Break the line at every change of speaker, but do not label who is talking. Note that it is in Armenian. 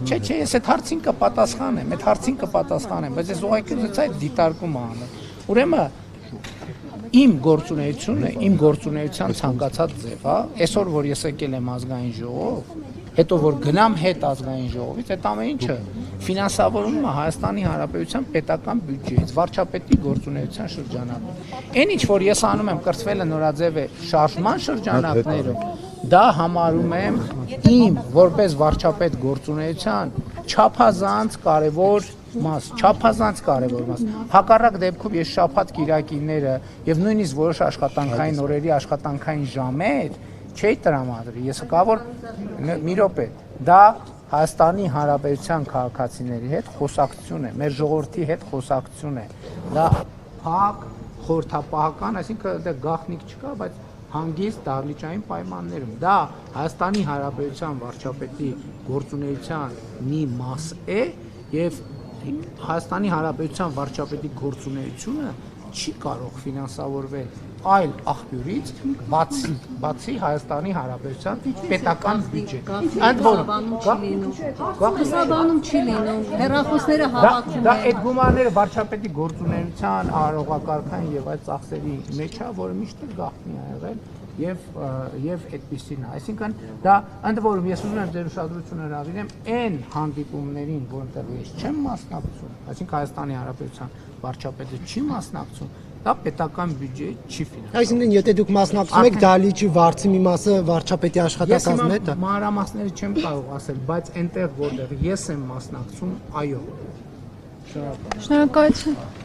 Չէ, ես այդ հարցին կպատասխանեմ, բայց ես ուղղակի ուզեցի այդ դիտարկումը անել։ Ուրեմն իմ գործունեության ցանկացած ձև, հա, այսօր որ ես եկել եմ ազգային ժողով, հետո որ գնամ հետ ազգային ժողովից, այդ ամեն ինչը ֆինանսավորվում է Հայաստանի Հանրապետության պետական բյուջեից, վարչապետի գործունեության շրջանակում։ Այն ինչ որ ես անում եմ, կրծվել է նորաձև է շարժման շրջանակներում, դա համարում եմ իմ որպես վարչապետ գործունեության չափազանց կարևոր մաս։ Հակառակ դեպքում ես շաբաթ կիրակիները եւ նույնիսկ որոշ աշխատանքային օրերի աշխատանքային ժամեր չէի տրամադրի։ Ես հկա որ մի րոպե, դա Հայաստանի Հանրապետության քաղաքացիների հետ խոսակցություն է, մեր ժողովրդի հետ խոսակցություն է։ Դա փակ, խորհրդապահական, այսինքն դա գաղտնիք չկա, բայց հանգիստ դահլիճային պայմաններում։ Դա Հայաստանի Հանրապետության վարչապետի գործունեության մի մաս է եւ Հայաստանի Հանրապետության վարչապետի գործունեությունը չի կարող ֆինանսավորվել այլ աղբյուրից բացի Հայաստանի Հանրապետության պետական բյուջետ։ Ընդ
որում չի լինում, հեռախոսները հավաքում են։
Դա այդ գումարները վարչապետի գործունեության առողակարգային եւ այդ ծախսերի մեջ է, որը միշտ գաղտնի է եղել եւ այդպեսին է։ Այսինքն դա ընդ որում ես ուզում եմ ձեր ուշադրությունը հրավիրեմ այն հանդիպումներին, որտեղ ես չեմ մասնակցում, այսինքն Հայաստանի Հանրապետության վարչապետը չի մասնակցում, դա պետական բյուջեի չի ֆինանսավորվում։
Այսինքն եթե դուք մասնակցում եք դահլիճի վարձի մի մասը վարչապետի աշխատակազմն է դա։
Ես մանրամասները չեմ կարող ասել, բայց այնտեղ որտեղ ես եմ մասնակցում, այո։
Շնորհակալություն։